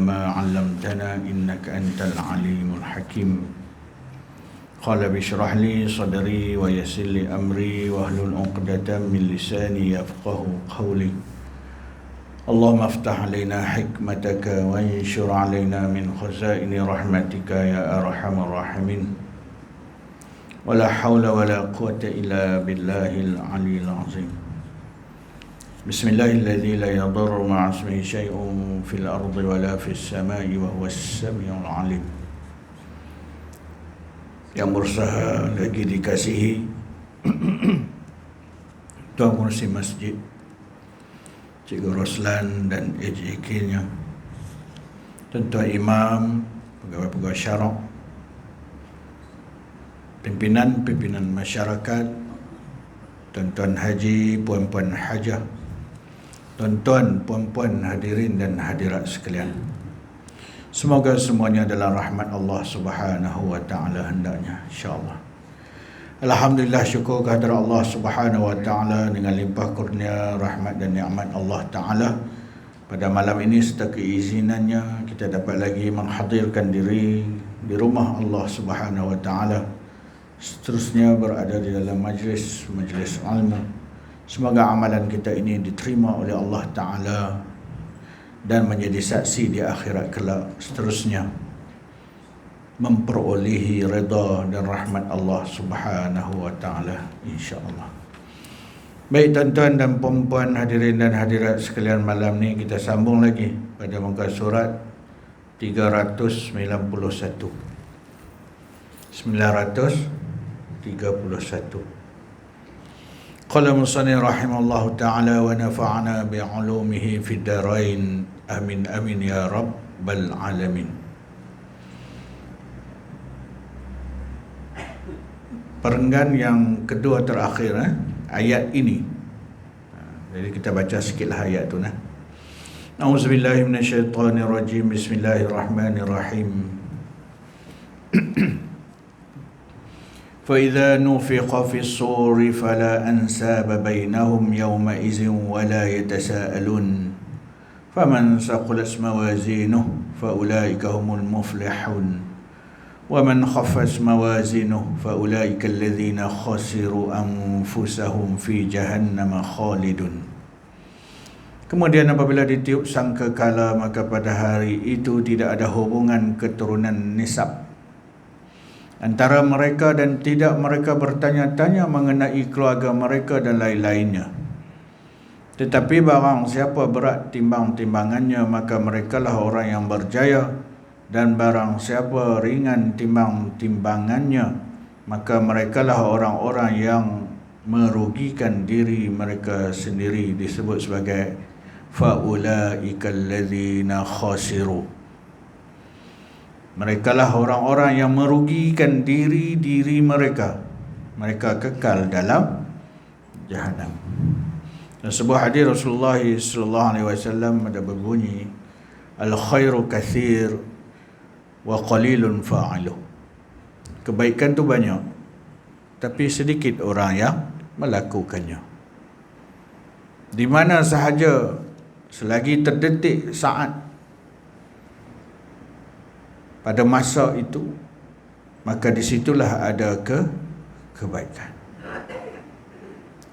ما علمتنا إنك أنت العليم الحكيم قال بشرح لي صدري ويسر لي أمري واحلل عقدة من لساني يفقه قولي اللهم افتح علينا حكمتك وانشر علينا من خزائن رحمتك يا أرحم الراحمين ولا حول ولا قوة إلا بالله العلي العظيم بسم الله الذي لا يضر مع اسمه شيء في الأرض ولا في السماء وهو السميع العليم. Yang berusaha lagi dikasihi Tuan Pengurusi Masjid Cikgu Roslan dan AJK-nya, Tuan-tuan Imam, pegawai-pegawai syarak, pimpinan masyarakat, tuan-tuan haji, puan-puan hajah, tuan-tuan, puan-puan hadirin dan hadirat sekalian. Semoga semuanya adalah rahmat Allah Subhanahu wa taala hendaknya, insya-Allah. Alhamdulillah, syukur kehadirat Allah Subhanahu wa taala dengan limpah kurnia rahmat dan nikmat Allah taala. Pada malam ini serta keizinannya kita dapat lagi menghadirkan diri di rumah Allah Subhanahu wa taala. Seterusnya berada di dalam majlis ilmu. Semoga amalan kita ini diterima oleh Allah taala dan menjadi saksi di akhirat kelak. Seterusnya memperolehi redha dan rahmat Allah Subhanahu wa taala, insya-Allah. Baik tuan-tuan dan puan-puan hadirin dan hadirat sekalian, malam ni kita sambung lagi pada muka surat 391. 931. Qala musannif rahimallahu taala wa nafa'ana bi 'ulumihi fid darain. Amin amin ya rabbal alamin. Perenggan yang kedua terakhir ayat ini. Jadi kita baca sikitlah ayat tu. A'udzubillahi minasyaitonirrajim. Bismillahirrahmanirrahim. فَإِذَا نُفِخَ فِي الصُّورِ فَلَا أَنْسَابَ بَيْنَهُمْ يَوْمَئِذٍ وَلَا يَتَسَاءَلُونَ فَمَنْ ثَقُلَتْ مَوَازِينُهُ فَأُولَئِكَ هُمُ الْمُفْلِحُونَ وَمَنْ خَفَّتْ مَوَازِينُهُ فَأُولَئِكَ الَّذِينَ خَسِرُوا أَنفُسَهُمْ فِي جَهَنَّمَ خَالِدُونَ. Kemudian apabila ditiup sangkakala, maka pada hari itu tidak ada hubungan keturunan nisab antara mereka dan tidak mereka bertanya-tanya mengenai keluarga mereka dan lain-lainnya. Tetapi barang siapa berat timbang-timbangannya, maka merekalah orang yang berjaya, dan barang siapa ringan timbang-timbangannya, maka merekalah orang-orang yang merugikan diri mereka sendiri. Disebut sebagai faulaika allazina khasiru. Merekalah orang-orang yang merugikan diri mereka. Mereka kekal dalam Jahannam. Dan sebuah hadis Rasulullah sallallahu alaihi wasallam ada berbunyi, al-khairu katsir wa qalilun fa'iluh. Kebaikan tu banyak, tapi sedikit orang yang melakukannya. Di mana sahaja selagi terdetik saat pada masa itu, maka disitulah ada kebaikan.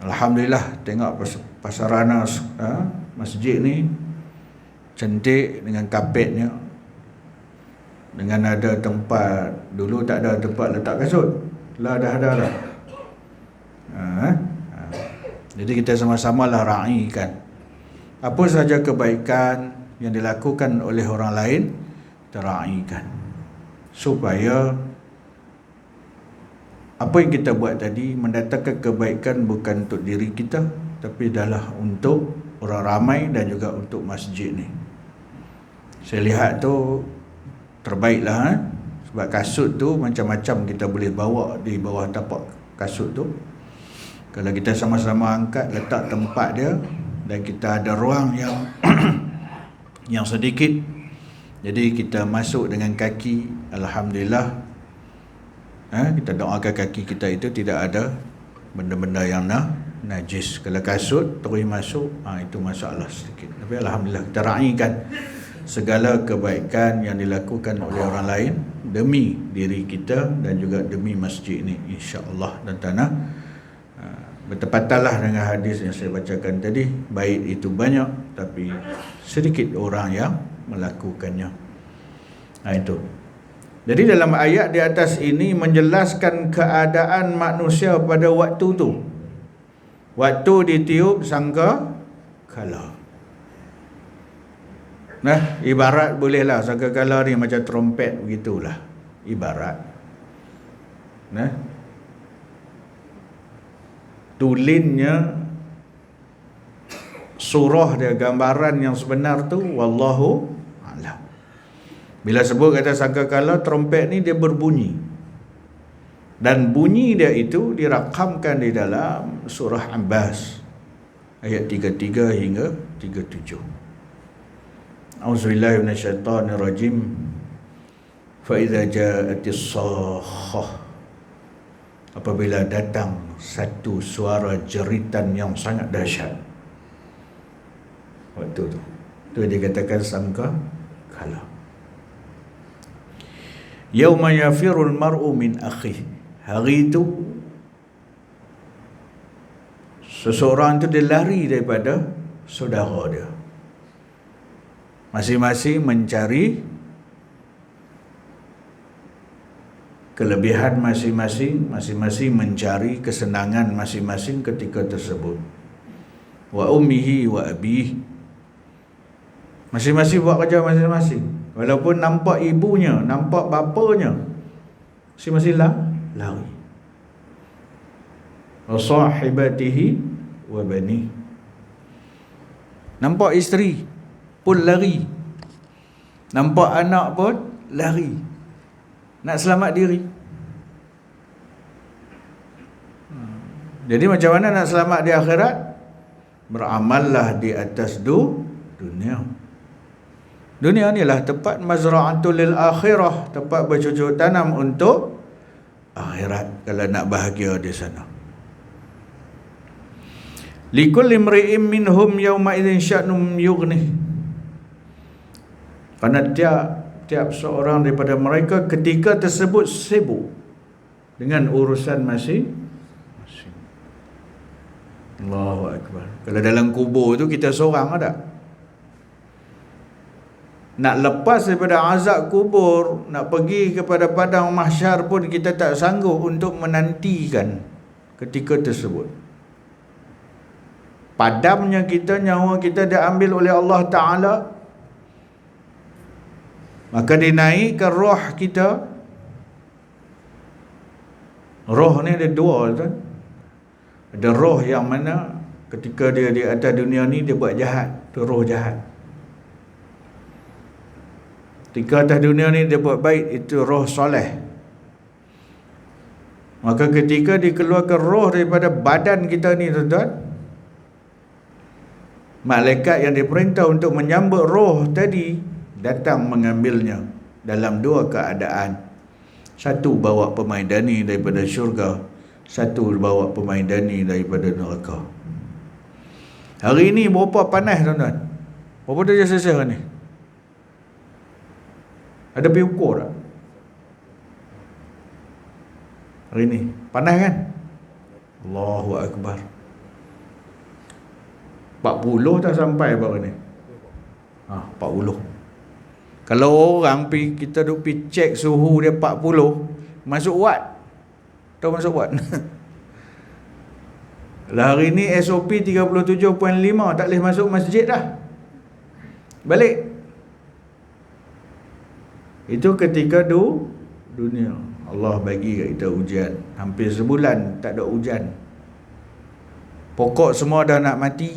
Alhamdulillah, tengok pasarana masjid ni cantik dengan kapetnya, dengan ada tempat, dulu tak ada tempat letak kasut, lah dah ada dah. Jadi kita sama-samalah raikan apa saja kebaikan yang dilakukan oleh orang lain, teraikan, supaya apa yang kita buat tadi mendatangkan kebaikan bukan untuk diri kita, tapi adalah untuk orang ramai dan juga untuk masjid ni. Saya lihat tu terbaiklah, sebab kasut tu macam-macam kita boleh bawa di bawah tapak kasut tu. Kalau kita sama-sama angkat, letak tempat dia, dan kita ada ruang yang yang sedikit, jadi kita masuk dengan kaki, alhamdulillah, kita doakan kaki kita itu tidak ada benda-benda yang najis. Kalau kasut terus masuk, itu masalah sedikit. Tapi alhamdulillah kita raikan segala kebaikan yang dilakukan oleh orang lain demi diri kita dan juga demi masjid ini, insya-Allah dan tanah. Bertepatanlah dengan hadis yang saya bacakan tadi, baik itu banyak tapi sedikit orang yang melakukannya. Itu. Jadi dalam ayat di atas ini menjelaskan keadaan manusia pada waktu tu. Waktu ditiup sangka kala. Nah, ibarat bolehlah sangka kala ni macam trompet begitulah. Ibarat. Nah, tulinnya surah dia, gambaran yang sebenar tu wallahu a'lam. Bila sebut kata sangkakala, trompet ni dia berbunyi, dan bunyi dia itu dirakamkan di dalam surah Abbas ayat 33 hingga 37. Auzubillahi minasyaitonirrajim. Fa idza ja'atis sakhah, apabila datang satu suara jeritan yang sangat dahsyat. Waktu tu dia katakan sangka kala. Yauma yafirul mar'u min akhih. Hari itu seseorang tu dia lari daripada saudara dia. Masing-masing mencari kelebihan masing-masing, masing-masing mencari kesenangan masing-masing ketika tersebut. Wa ummihi wa abihi, masing-masing buat kerja masing-masing. Walaupun nampak ibunya, nampak bapanya, masing-masing lari. Wa sahibatihi wa bani, nampak isteri pun lari, nampak anak pun lari, nak selamat diri. Jadi macam mana nak selamat di akhirat? Beramallah di atas dunia. Dunia ni lah tempat mazra'atul lil akhirah, tempat bercocok tanam untuk akhirat kalau nak bahagia di sana. Likulli imri'in minhum yawma idzin sya'num yughnih. Karena tiap seorang daripada mereka ketika tersebut sibuk dengan urusan masing-masing. Allahu Akbar. Kalau dalam kubur tu kita seorang ada. Nak lepas daripada azab kubur, nak pergi kepada padang mahsyar pun kita tak sanggup untuk menantikan ketika tersebut. Padamnya kita, nyawa kita diambil oleh Allah Ta'ala, maka dinaikkan roh kita. Roh ni ada dua kan? Ada roh yang mana ketika dia di atas dunia ni dia buat jahat, tu roh jahat. Ketika atas dunia ni dia buat baik, itu roh soleh. Maka ketika dikeluarkan roh daripada badan kita ni tuan-tuan, malaikat yang diperintah untuk menyambut roh tadi datang mengambilnya dalam dua keadaan. Satu bawa pemaidani daripada syurga, satu bawa pemaidani daripada neraka. Hari ini berapa panas tuan-tuan? Berapa darjah Celsius ni? Ada pergi ukur tak? Hari ni panas kan? Allahu Akbar. 40 tak sampai baru ni. 40. Kalau orang kita duk pergi cek suhu dia 40, masuk watt. Tahu masuk watt? Lah hari ni SOP 37.5, tak boleh masuk masjid dah. Balik. Itu ketika dunia. Allah bagi kat kita hujan. Hampir sebulan tak ada hujan. Pokok semua dah nak mati.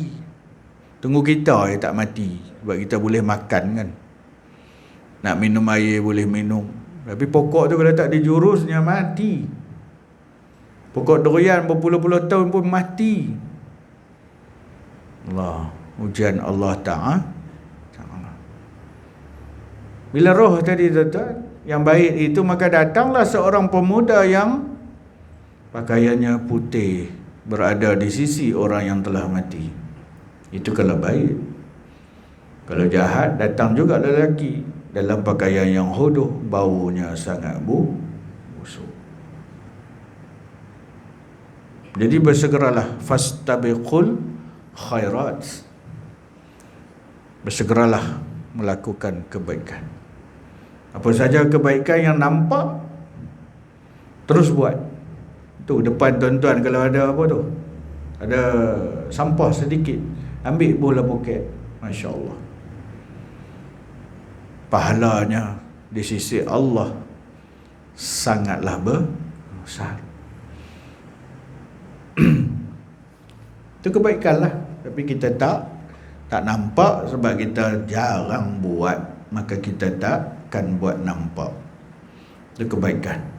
Tunggu kita tak mati. Sebab kita boleh makan kan. Nak minum air boleh minum. Tapi pokok tu kalau tak dijurusnya mati. Pokok durian berpuluh-puluh tahun pun mati. Allah. Hujan Allah Ta'ala. Bila roh tadi tuan-tuan yang baik itu, maka datanglah seorang pemuda yang pakaiannya putih berada di sisi orang yang telah mati. Itu kalau baik. Kalau jahat, datang juga lelaki dalam pakaian yang hodoh, baunya sangat busuk. Jadi bersegeralah, fastabiqul khairat, bersegeralah melakukan kebaikan. Apa saja kebaikan yang nampak, terus buat. Tu depan tuan-tuan kalau ada apa tu, ada sampah sedikit, ambil bola poket, Masya Allah, pahalanya di sisi Allah sangatlah besar. Itu kebaikan lah. Tapi kita tak nampak sebab kita jarang buat, maka kita takkan buat nampak. Itu kebaikan.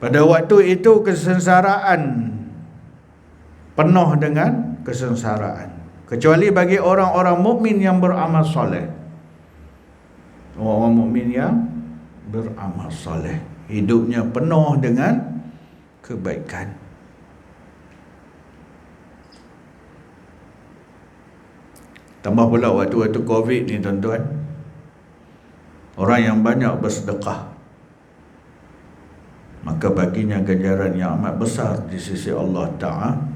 Pada waktu itu kesengsaraan penuh dengan kesengsaraan, kecuali bagi orang-orang mukmin yang beramal soleh. Orang mukmin yang beramal soleh, hidupnya penuh dengan kebaikan. Tambah pula waktu-waktu Covid ni tuan-tuan, orang yang banyak bersedekah, maka baginya ganjaran yang amat besar di sisi Allah Ta'ala.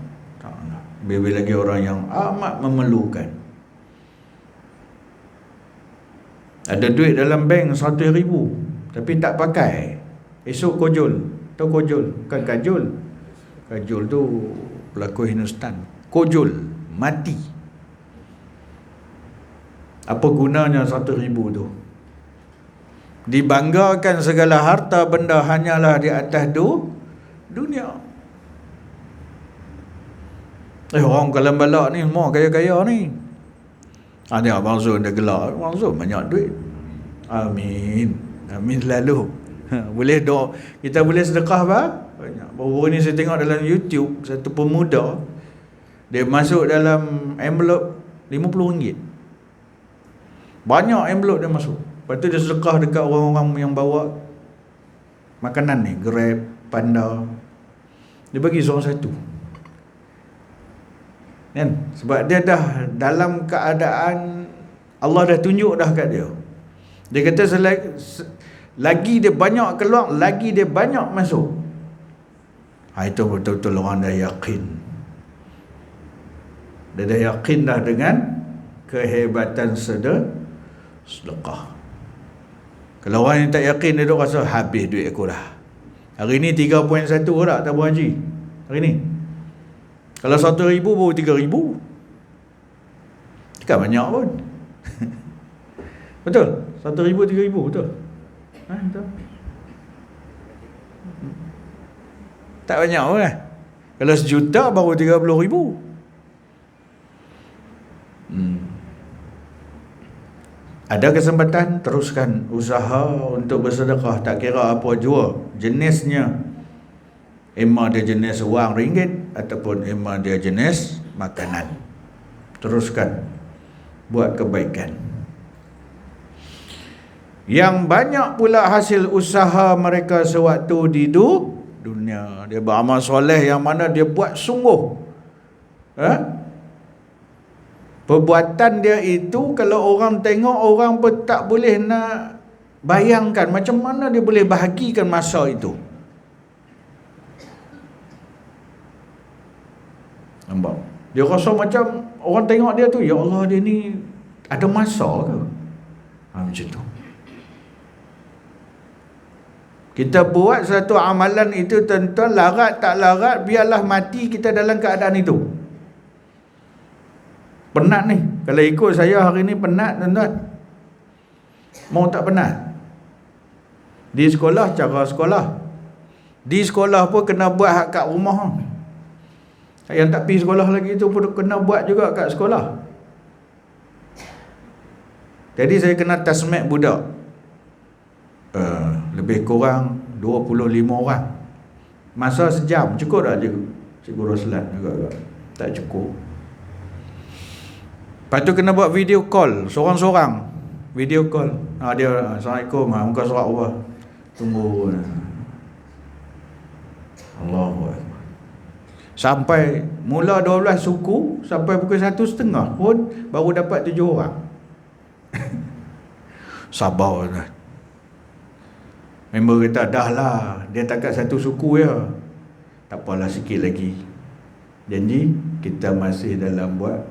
Lebih lagi orang yang amat memerlukan. Ada duit dalam bank 100,000 tapi tak pakai, esok kojol. Tahu kojol? Bukan kajol. Kajol tu pelakon Hindustan. Kojol, mati. Apa gunanya 100,000 tu? Dibanggakan segala harta benda hanyalah di atas dunia. Orang Kalam Balak ni semua kaya-kaya ni. Ada Abang Zul dah gelak, Abang Zul banyak duit. Amin. Amin selalu. Boleh doa, kita boleh sedekah banyak. Baru ni saya tengok dalam YouTube, satu pemuda dia masuk dalam envelope RM50. Banyak envelope dia masuk. Lepas tu dia sedekah dekat orang-orang yang bawa makanan ni, Grab, Panda. Dia bagi seorang satu. Kan? Sebab dia dah dalam keadaan Allah dah tunjuk dah kat dia. Dia kata lagi dia banyak keluar, lagi dia banyak masuk. Itu betul-betul orang dah yakin. Dia dah yakin dah dengan kehebatan sedekah. Kalau orang yang tak yakin, dia duk rasa habis duit aku dah. Hari ni 3.1 tak tabung haji. Hari ni kalau 100,000 baru 3,000. Takkan banyak pun. Betul? 100,000 3,000 betul? Betul. Tak banyak pun lah. Kalau 1,000,000 baru 30,000. Ada kesempatan, teruskan usaha untuk bersedekah. Tak kira apa jua jenisnya. Emma dia jenis wang ringgit ataupun emma dia jenis makanan. Teruskan buat kebaikan. Yang banyak pula hasil usaha mereka sewaktu di dunia. Dia beramal soleh yang mana dia buat sungguh. Perbuatan dia itu kalau orang tengok, orang pun tak boleh nak bayangkan macam mana dia boleh bahagikan masa itu. Nampak? Dia rasa macam orang tengok dia tu, ya Allah, dia ni ada masa ke? Macam tu. Kita buat satu amalan itu, tuan-tuan, larat tak larat, biarlah mati kita dalam keadaan itu. Penat ni. Kalau ikut saya hari ni penat, tuan-tuan. Mau tak penat? Di sekolah, cara sekolah. Di sekolah pun kena buat hak kat rumah. Yang tak pergi sekolah lagi tu pun kena buat juga kat sekolah. Jadi saya kena tasmek budak. Lebih kurang 25 orang. Masa sejam. Cukup tak Cikgu Roslan juga? Tak cukup. Lepas tu kena buat video call, sorang-sorang. Video call. Dia, Assalamualaikum, muka surat apa? Tunggu. Allahu Akbar. Sampai mula 12 suku, sampai pukul 1.30 pun baru dapat 7 orang. Sabar lah. Member kata, dah lah, dia takat satu suku ya. Tak apalah, sikit lagi. Janji, kita masih dalam buat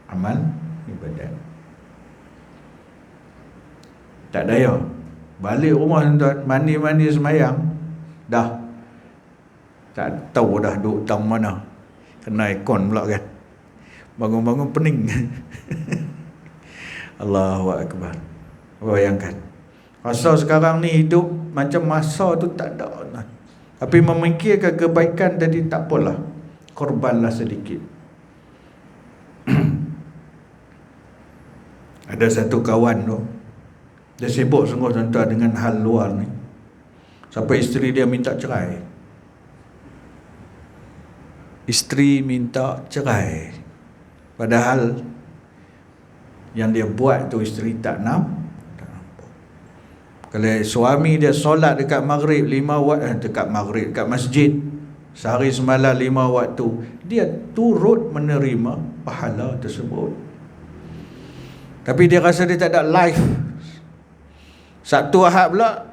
amal ibadat. Tak daya. Balik rumah tuan, mandi-mandi semayang, dah tak tahu dah duduk tang mana. Kena aircon pula kan. Bangun-bangun pening. Allahu Akbar. Bayangkan. Masa sekarang ni hidup macam masa tu tak ada. Tapi memikirkan kebaikan tadi tak apalah. Korbanlah sedikit. Ada satu kawan tu, dia sibuk sungguh tuan-tuan dengan hal luar ni. Sampai isteri dia minta cerai. Isteri minta cerai. Padahal yang dia buat tu isteri tak nampak. Kalau suami dia solat dekat maghrib 5 waktu, dekat maghrib, dekat masjid, sehari semalam 5 waktu, dia turut menerima pahala tersebut. Tapi dia rasa dia tak ada life. Sabtu Ahad pula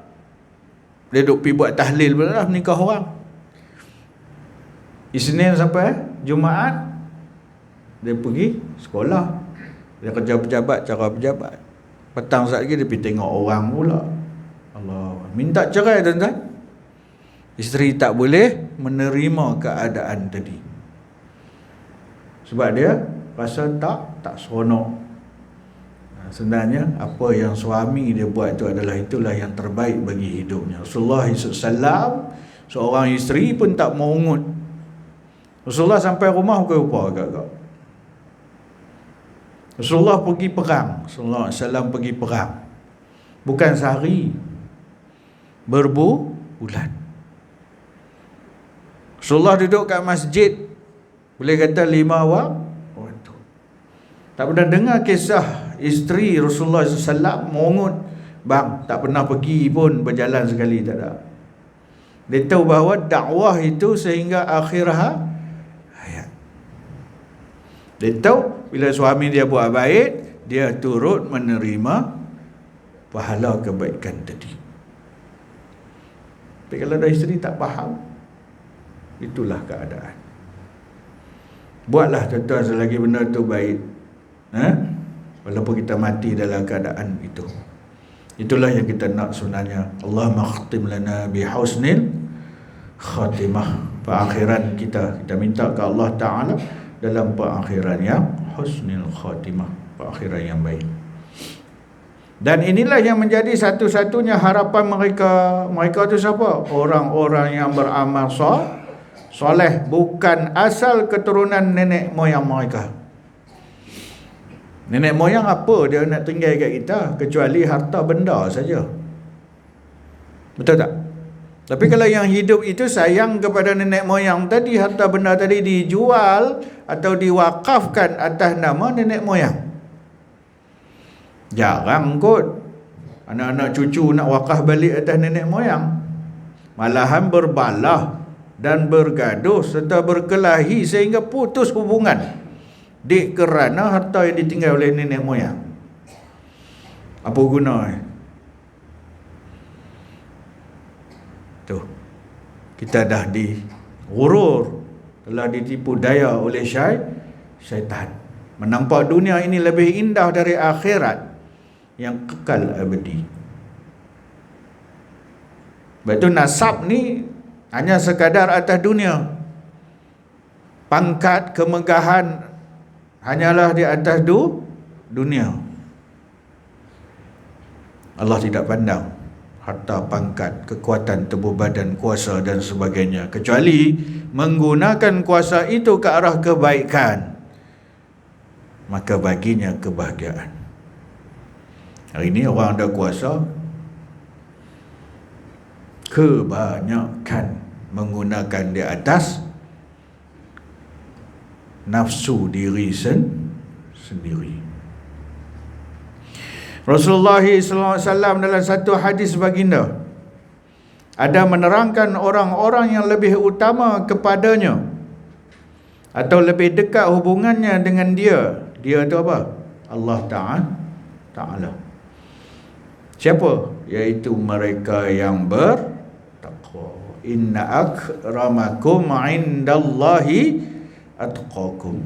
dia duk pergi buat tahlil pula lah, menikah orang. Isnin sampai Jumaat dia pergi sekolah, dia kerja pejabat, cara pejabat. Petang saat lagi dia pergi tengok orang pula. Allah, minta cerai tuan-tuan. Isteri tak boleh menerima keadaan tadi. Sebab dia rasa tak seronok. Sebenarnya apa yang suami dia buat itu adalah itulah yang terbaik bagi hidupnya. Rasulullah SAW, seorang isteri pun tak mengungut. Rasulullah sampai rumah rupa agak-agak. Rasulullah pergi perang. Rasulullah SAW pergi perang. Bukan sehari, berbulan. Rasulullah duduk kat masjid, boleh kata 5 waktu. Tak pernah dengar kisah isteri Rasulullah SAW mengungut, bang, tak pernah pergi pun berjalan sekali, tak ada. Dia tahu bahawa dakwah itu sehingga akhir hayat. Dia tahu bila suami dia buat baik, dia turut menerima pahala kebaikan tadi. Tapi kalau ada isteri tak faham, itulah keadaan. Buatlah tuan-tuan selagi benda tu baik, walaupun kita mati dalam keadaan itu. Itulah yang kita nak sebenarnya. Allah makhtim lana bihusnil khatimah. Perakhiran kita minta ke Allah Ta'ala dalam perakhiran yang husnil khatimah, perakhiran yang baik. Dan inilah yang menjadi satu-satunya harapan mereka. Mereka tu siapa? Orang-orang yang beramal soleh, bukan asal keturunan nenek moyang mereka. Nenek moyang apa dia nak tinggal kat kita kecuali harta benda saja. Betul tak? Tapi kalau yang hidup itu sayang kepada nenek moyang tadi, harta benda tadi dijual atau diwakafkan atas nama nenek moyang. Jarang kot anak-anak cucu nak wakaf balik atas nenek moyang. Malahan berbalah dan bergaduh serta berkelahi sehingga putus hubungan kerana harta yang ditinggal oleh nenek moyang. Apa guna? Tu, kita dah dighurur, telah ditipu daya oleh syaitan. Menampak dunia ini lebih indah dari akhirat yang kekal abadi. Sebab itu nasab ni hanya sekadar atas dunia. Pangkat, kemegahan hanyalah di atas dunia. Allah tidak pandang harta, pangkat, kekuatan, tubuh badan, kuasa dan sebagainya, kecuali menggunakan kuasa itu ke arah kebaikan, maka baginya kebahagiaan. Hari ini orang ada kuasa, kebanyakan menggunakan di atas nafsu diri sendiri. Rasulullah SAW dalam satu hadis baginda ada menerangkan orang-orang yang lebih utama kepadanya Atau lebih dekat hubungannya dengan dia. Dia tu apa? Allah Ta'ala. Siapa? Iaitu mereka yang bertakwa. Inna akramakum indallahi atqakum.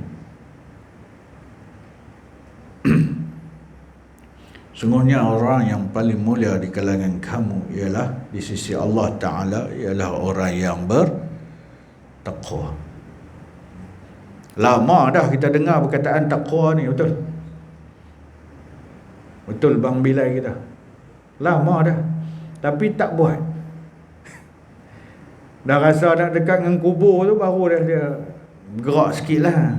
Sungguhnya orang yang paling mulia di kalangan kamu ialah di sisi Allah Ta'ala ialah orang yang bertakwa. Lama dah kita dengar perkataan takwa ni, betul? Betul Bang Bilal kita. Lama dah. Tapi tak buat. Dah rasa nak dekat dengan kubur tu baru dah dia gerak sikit lah.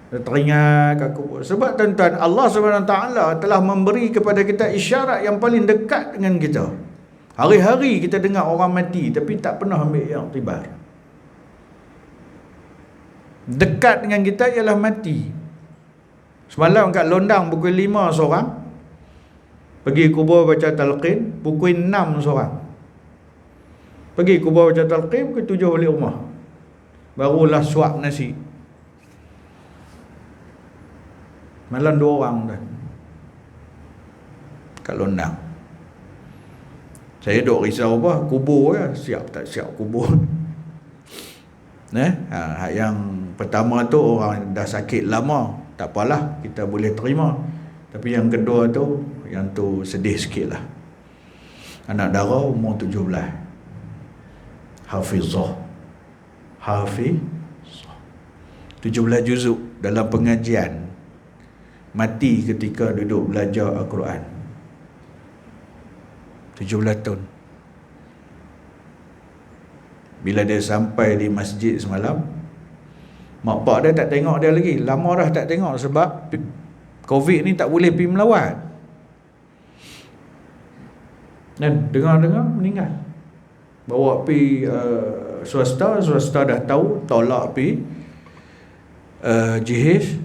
Dia teringat kat kubur. Sebab tuan-tuan, Allah SWT telah memberi kepada kita isyarat yang paling dekat dengan kita. Hari-hari kita dengar orang mati tapi tak pernah ambil yang iktibar. Dekat dengan kita ialah mati. Semalam kat Londang pukul 5 seorang pergi kubur baca talqin, pukul 6 seorang pergi kubur baca talqin, pukul 7 balik rumah. Barulah suap nasi. Malam 2 orang dah kat Londang. Saya duk risau apa? Kubur ya, siap tak siap kubur. Yang pertama tu orang dah sakit lama, tak apalah, kita boleh terima. Tapi yang kedua tu, yang tu sedih sikit lah. Anak dara umur 17, Hafizah 17 juzuk dalam pengajian, mati ketika duduk belajar Al-Quran. 17 tahun. Bila dia sampai di masjid semalam, mak pak dia tak tengok dia lagi. Lama dah tak tengok sebab Covid ni tak boleh pergi melawat. Dan dengar-dengar meninggal. Bawa pergi swasta dah tahu, tolak pergi jihis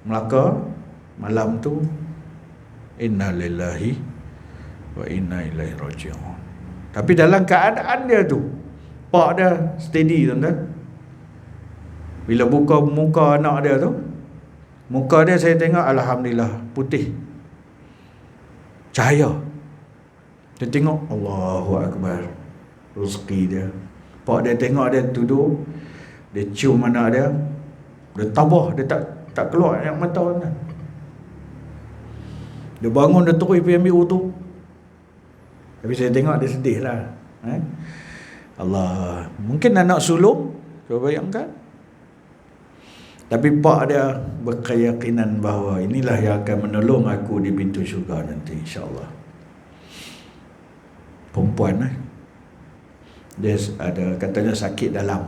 Melaka. Malam tu inna lillahi wa inna ilaihi raji'un. Tapi dalam keadaan dia tu, pak dia steady, tuan-tuan. Bila buka muka anak dia tu, muka dia saya tengok alhamdulillah putih, cahaya. Dia tengok Allahu Akbar, rezeki dia. Pak dia tengok dia duduk, dia cium anak dia, dia tabah, dia tak keluar air mata, tuan-tuan. Dia bangun, dia terus pergi ambil wudu. Tapi saya tengok dia sedih lah. Allah, mungkin anak sulung, cuba bayangkan. Tapi pak dia berkeyakinan bahawa inilah yang akan menolong aku di pintu syurga nanti, insya-Allah. Perempuan dia ada katanya sakit dalam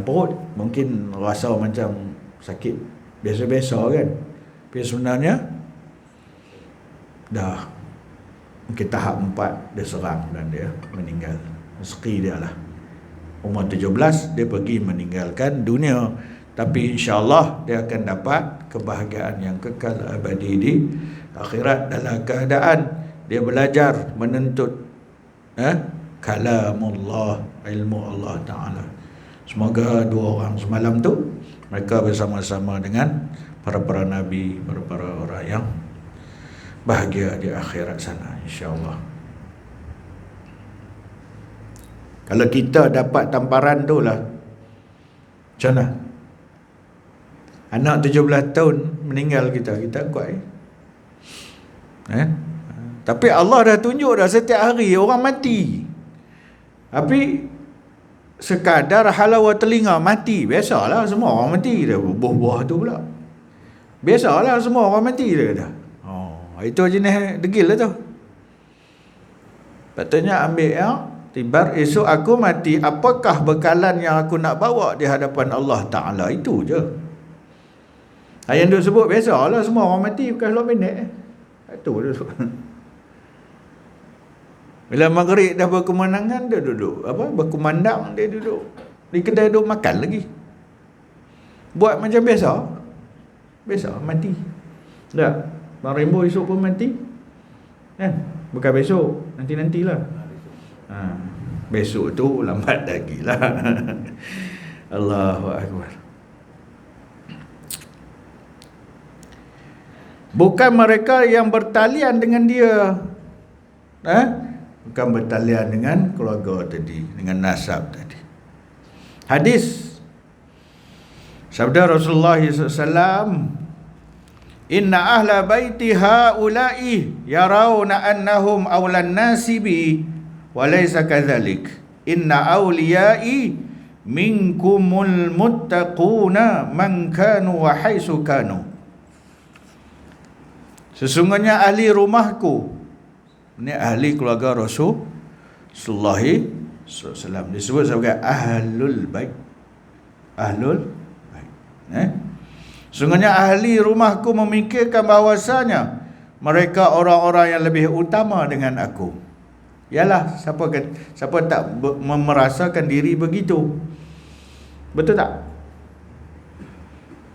perut. Mungkin rasa macam sakit biasa-biasa kan. Tapi sebenarnya dah mungkin tahap 4 dia serang dan dia meninggal. Rezeki dia lah. Umur 17 dia pergi meninggalkan dunia. Tapi insya-Allah dia akan dapat kebahagiaan yang kekal abadi di akhirat dalam keadaan dia belajar menuntut kalamullah, ilmu Allah Ta'ala. Semoga 2 orang semalam tu mereka bersama-sama dengan para nabi, para orang yang bahagia di akhirat sana, insya-Allah. Kalau kita dapat tamparan tu lah, macam mana? Anak 17 tahun meninggal kita kuat Tapi Allah dah tunjuk dah setiap hari orang mati. Tapi sekadar halawah telinga mati, biasalah semua orang mati dah. Buah-buah tu pula, biasalah semua orang mati dah kata. Itu jenis degil lah tu. Patutnya ambil tibar, esok aku mati, apakah bekalan yang aku nak bawa di hadapan Allah Ta'ala, itu je. Yang duk sebut biasalah semua orang mati bukan 10 minit. Itu dia. Bila maghrib dah berkemenangan, dia duduk berkumandang, dia duduk di kedai duduk makan lagi. Buat macam biasa mati. Tak, Bang Rembo esok pun mati kan? Bukan besok, nantilah. Besok tu lambat lagi lah. Allahu Akbar. Bukan mereka yang bertalian dengan dia, bukan bertalian dengan keluarga tadi, dengan nasab tadi. Hadis sabda Rasulullah SAW, inna ahla baiti haula'i yarawna annahum awlan nasi bi wa laysa kadzalik, inna awliya'i minkumul muttaquna man kanu wa haitsu kanu. Sesungguhnya ahli rumahku, ini ahli keluarga Rasulullah SAW, disebut sebagai ahlul bait. Ahlul bait. Sesungguhnya ahli rumahku memikirkan bahawasanya mereka orang-orang yang lebih utama dengan aku. Yalah, siapa tak merasakan diri begitu? Betul tak?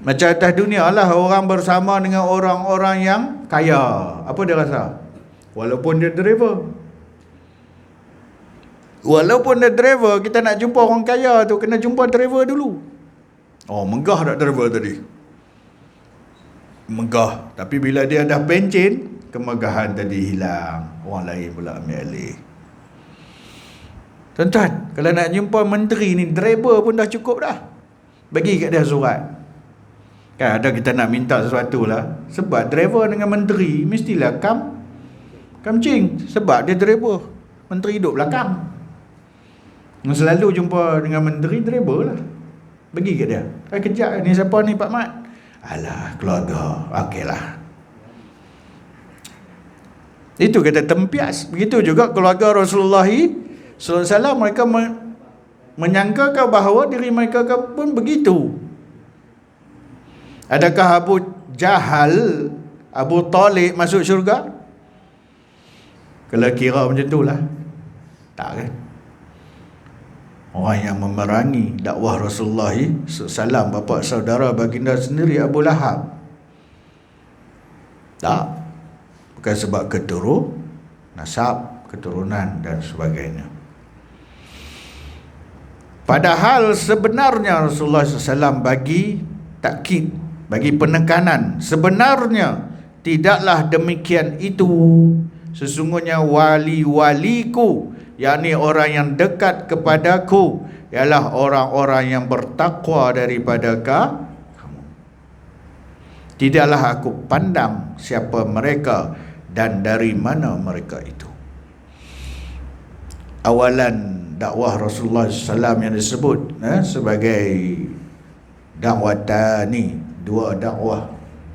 Macam atas dunia lah, orang bersama dengan orang-orang yang kaya, apa dia rasa? Walaupun dia driver, kita nak jumpa orang kaya tu, kena jumpa driver dulu. Oh, megah tak driver tadi? Megah. Tapi bila dia dah pencen, kemegahan tadi hilang, orang lain pula ambil alih. Tuan-tuan, kalau nak jumpa menteri ni, driver pun dah cukup dah. Bagi kat dia surat. Kan ada kita nak minta sesuatu lah, sebab driver dengan menteri mestilah kamcing, sebab dia driver, menteri duduk belakang. Selalu jumpa dengan menteri, driver lah. Bagi kat dia. Kejap ni, siapa ni Pak Mat? Alah, keluarga. Okeylah. Itu kata tempias. Begitu juga keluarga Rasulullah SAW, mereka menyangkakan bahawa diri mereka pun begitu. Adakah Abu Jahal, Abu Talib masuk syurga? Kalau kira macam tu lah, tak kan? Orang yang memerangi dakwah Rasulullah SAW, bapa saudara baginda sendiri Abu Lahab, tak. Bukan sebab nasab, keturunan dan sebagainya. Padahal sebenarnya Rasulullah SAW bagi takkid, bagi penekanan, sebenarnya tidaklah demikian itu. Sesungguhnya wali-waliku, yakni orang yang dekat kepadaku, ialah orang-orang yang bertakwa daripada kamu. Tidaklah aku pandang siapa mereka dan dari mana mereka itu. Awalan dakwah Rasulullah SAW yang disebut sebagai dakwatani, dua dakwah,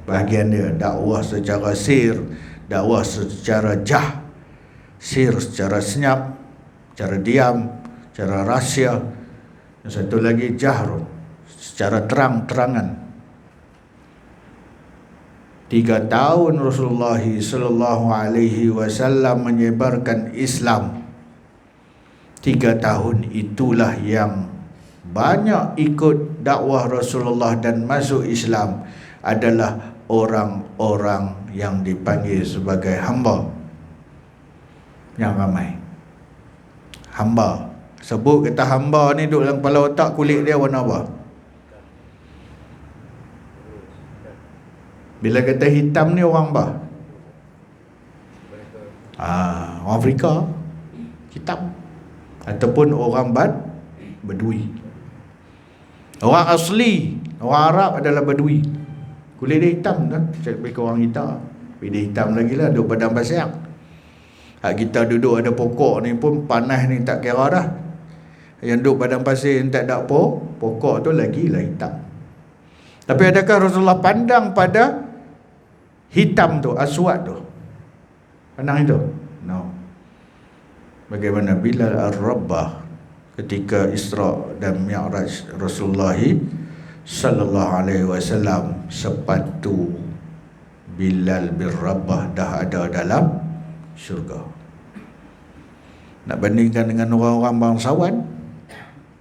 bahagian dia dakwah secara sir, dakwah secara sir secara senyap, secara diam, secara rahsia. Yang satu lagi jahrun, secara terang-terangan. 3 tahun Rasulullah SAW menyebarkan Islam. 3 tahun itulah yang banyak ikut dakwah Rasulullah dan masuk Islam adalah orang-orang yang dipanggil sebagai hamba. Yang ramai hamba. Sebut kata hamba ni duduk dalam kepala otak, kulit dia warna apa? Bila kata hitam ni orang apa? Orang Afrika hitam, ataupun orang Badui. Orang asli, orang Arab adalah Badui. Kulit dia hitam kan? Cakap orang hitam. Dia hitam lagi lah, duduk padang pasir. Hak kita duduk ada pokok ni pun panas ni tak kira dah. Yang duduk padang pasir tak ada pokok tu lagilah hitam. Tapi adakah Rasulullah pandang pada hitam tu, aswad tu? Pandang itu? No. Bagaimana Bilal Ar-Rabbah ketika Isra dan Mi'raj Rasulullah sallallahu alaihi wasallam, sepatu Bilal bin Rabah dah ada dalam syurga. Nak bandingkan dengan orang-orang bangsawan,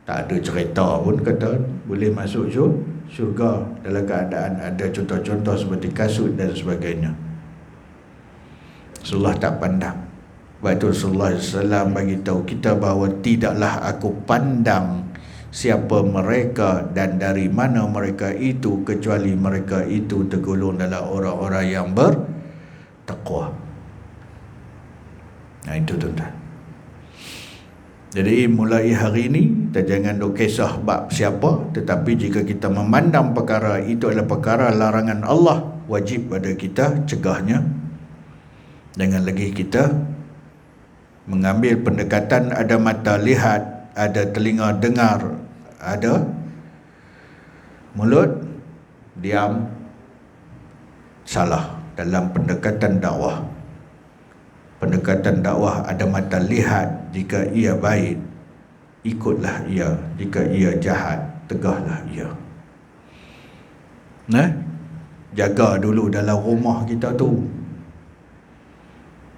tak ada cerita pun kata boleh masuk syurga dalam keadaan ada contoh-contoh seperti kasut dan sebagainya. Rasulullah tak pandang. Sebab itu Rasulullah SAW bagi tahu kita bahawa tidaklah aku pandang siapa mereka dan dari mana mereka itu, kecuali mereka itu tergolong dalam orang-orang yang bertakwa. Nah itu tuan-tuan. Jadi mulai hari ini kita jangan duk kisah bab siapa, tetapi jika kita memandang perkara itu adalah perkara larangan Allah, wajib pada kita cegahnya. Jangan lagi kita mengambil pendekatan ada mata lihat, ada telinga dengar, ada mulut diam, salah dalam pendekatan dakwah. Pendekatan dakwah ada mata lihat, jika ia baik ikutlah ia, jika ia jahat tegahlah ia. Nah, jaga dulu dalam rumah kita tu.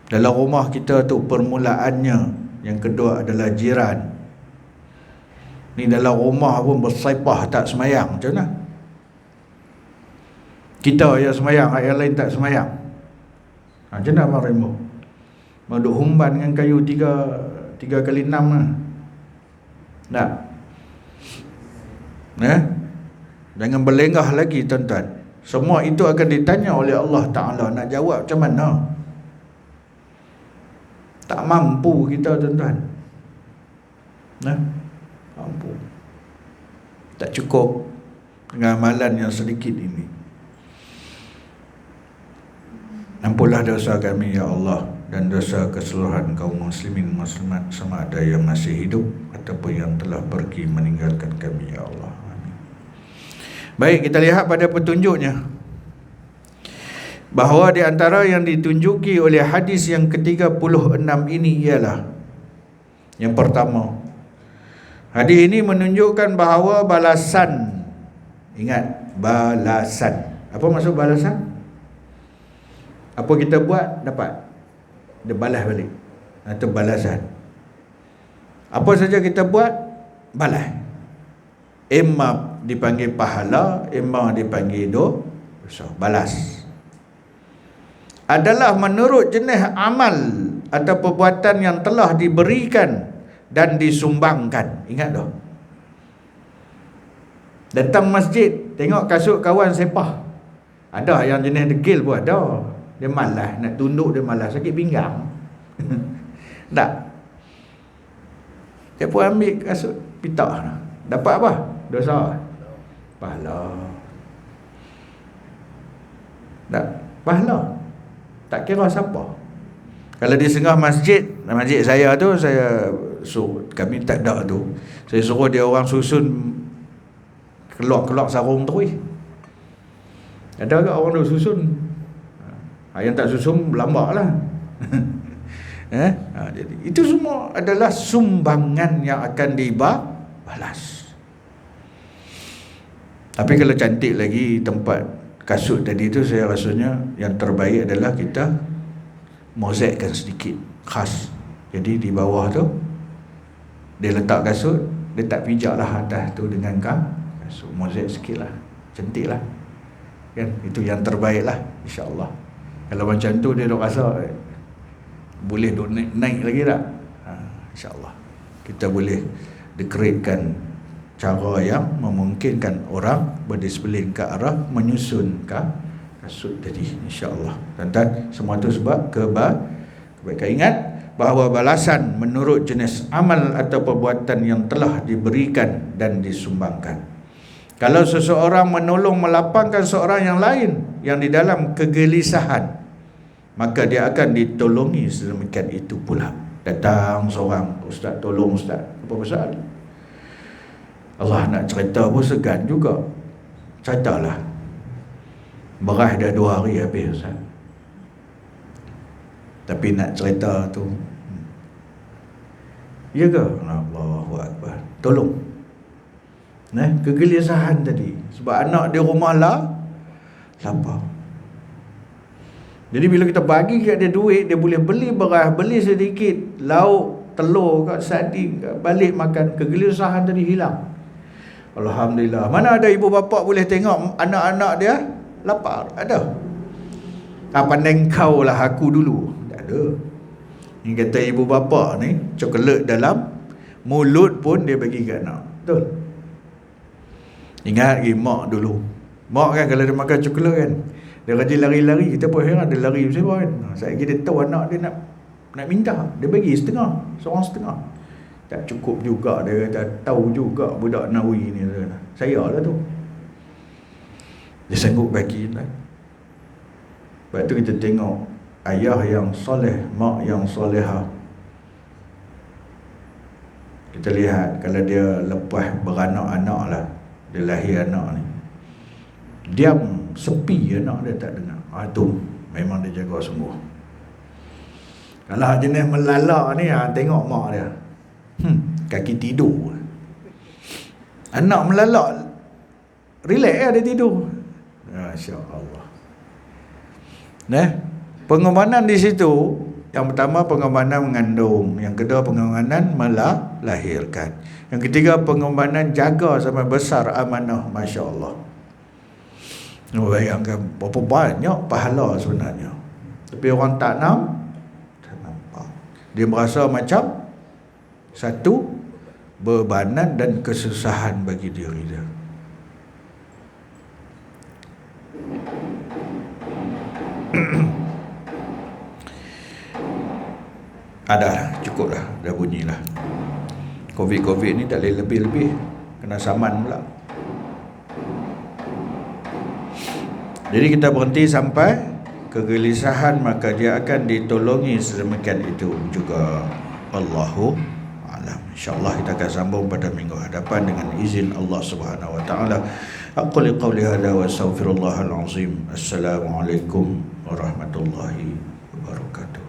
Dalam rumah kita tu permulaannya. Yang kedua adalah jiran. Ni dalam rumah pun bersaipah tak semayang, macam mana? Kita yang semayang, yang lain tak semayang. Macam mana Abang Rainbow? Duk humban dengan kayu 3 kali 6 lah. Tak? Jangan berlengah lagi tuan-tuan. Semua itu akan ditanya oleh Allah Ta'ala. Nak jawab macam mana? Tak mampu kita tuan-tuan. Mampu. Tak cukup dengan amalan yang sedikit ini. Ampunlah dosa kami ya Allah, dan dosa keseluruhan kaum muslimin muslimat sama ada yang masih hidup ataupun yang telah pergi meninggalkan kami ya Allah. Amin. Baik, kita lihat pada petunjuknya bahawa di antara yang ditunjuki oleh hadis yang ke-36 ini ialah yang pertama, hadis ini menunjukkan bahawa balasan, ingat balasan. Apa maksud balasan? Apa kita buat dapat, dia balas balik, atau balasan. Apa saja kita buat balas. Imma dipanggil pahala, imma dipanggil dosa. Balas adalah menurut jenis amal atau perbuatan yang telah diberikan dan disumbangkan. Ingat dah, datang masjid tengok kasut kawan sepah, ada yang jenis degil pun ada. Dia malas nak tunduk, dia malas, sakit pinggang. Tak, dia pun ambil kasut pitak. Dapat apa? Dosa, pahala. Tak, pahala. Tak kira siapa. Kalau di tengah masjid saya tu, kami tak ada tu, saya suruh dia orang susun keluar sarung tu. Ada ke orang tu susun? Yang tak susun berlambak lah. Jadi itu semua adalah sumbangan yang akan dibalas. Tapi kalau cantik lagi tempat kasut tadi tu, saya rasanya yang terbaik adalah kita mozaikkan sedikit khas. Jadi di bawah tu dia letak kasut, dia tak pijak lah atas tu dengan kasut, mozaik sikit lah, cantik lah kan. Itu yang terbaik lah, insyaAllah. Kalau macam tu dia dok rasa boleh dok naik lagi tak? InsyaAllah kita boleh dekoratkan cara yang memungkinkan orang berdisiplin ke arah menyusun kasut tadi, insyaAllah. Dan semua tu sebab kebaikan. Ingat bahawa balasan menurut jenis amal atau perbuatan yang telah diberikan dan disumbangkan. Kalau seseorang menolong melapangkan seorang yang lain yang di dalam kegelisahan, maka dia akan ditolongi sedemikian itu pula. Datang seorang, ustaz tolong ustaz, apa pasal? Allah nak cerita pun segan juga. Ceritalah. Berah dah 2 hari habis ustaz. Tapi nak cerita tu, ya ke? Allahu Akbar. Tolong. Kegelisahan tadi sebab anak dia rumah lapar. Jadi bila kita bagi kat dia duit, dia boleh beli beras, beli sedikit lauk, telur kat sardin, balik makan, kegelisahan tadi hilang. Alhamdulillah. Mana ada ibu bapa boleh tengok anak-anak dia lapar? Ada. Pandai kau lah aku dulu. Tak ada. Yang kata ibu bapa ni, coklat dalam mulut pun dia bagi kat anak. Betul? Ingat lagi mak dulu. Mak kan kalau dia makan coklat kan, dia rajin lari-lari. Kita pun heran dia lari macam mana kan. Saya kira dia tahu anak dia nak minta, dia bagi setengah, seorang setengah. Tak cukup juga, dia kata tahu juga budak Nawi ni. Saya lah tu. Dia sanggup bagi lah. Sebab tu kita tengok ayah yang soleh, mak yang soleha. Kita lihat kalau dia lepas beranak-anak lah, dia lahir anak ni, diam, sepi, anak dia tak dengar. Tu memang dia jaga sungguh. Kalau jenis melalak ni, tengok mak dia, kaki tidur. Anak melalak, relax lah dia tidur. Masya Allah. Pengorbanan di situ, yang pertama pengorbanan mengandung, yang kedua pengorbanan melahirkan, yang ketiga pengorbanan jaga sampai besar amanah. Masya Allah. Bayangkan berapa banyak pahala sebenarnya, tapi orang tak nampak. Dia merasa macam satu bebanan dan kesusahan bagi diri dia. Ada, cukup lah, dah bunyi lah. Covid ni tak boleh lebih-lebih, kena saman pula. Jadi kita berhenti sampai kegelisahan, maka dia akan ditolongi sedemikian itu juga. Allahu a'lam. InsyaAllah kita akan sambung pada minggu hadapan dengan izin Allah Subhanahu wa taala. Aqul qawli hadza wa astaghfirullahal azim. Assalamualaikum warahmatullahi wabarakatuh.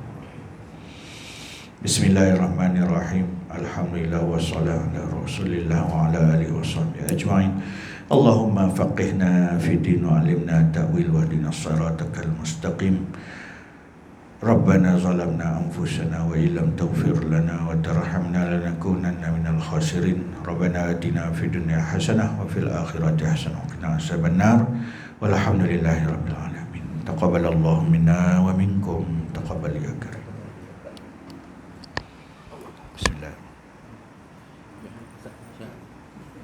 Bismillahirrahmanirrahim. Alhamdulillah wassalatu ala Rasulillah wa ala alihi washabbihi ajma'in. Allahumma faqihna fi din wa 'allimna ta'wil wa hdina siratal mustaqim. Rabbana zalamna anfusana wa illam taghfir lana wa tarhamna lanakunanna minal khasirin. Rabbana atina fid dunya hasanah wa fil akhirati hasanah wa qina adzabannar. Walhamdulillahi rabbil alamin. Taqabbalallahu minna wa minkum. Taqabbal ya karim.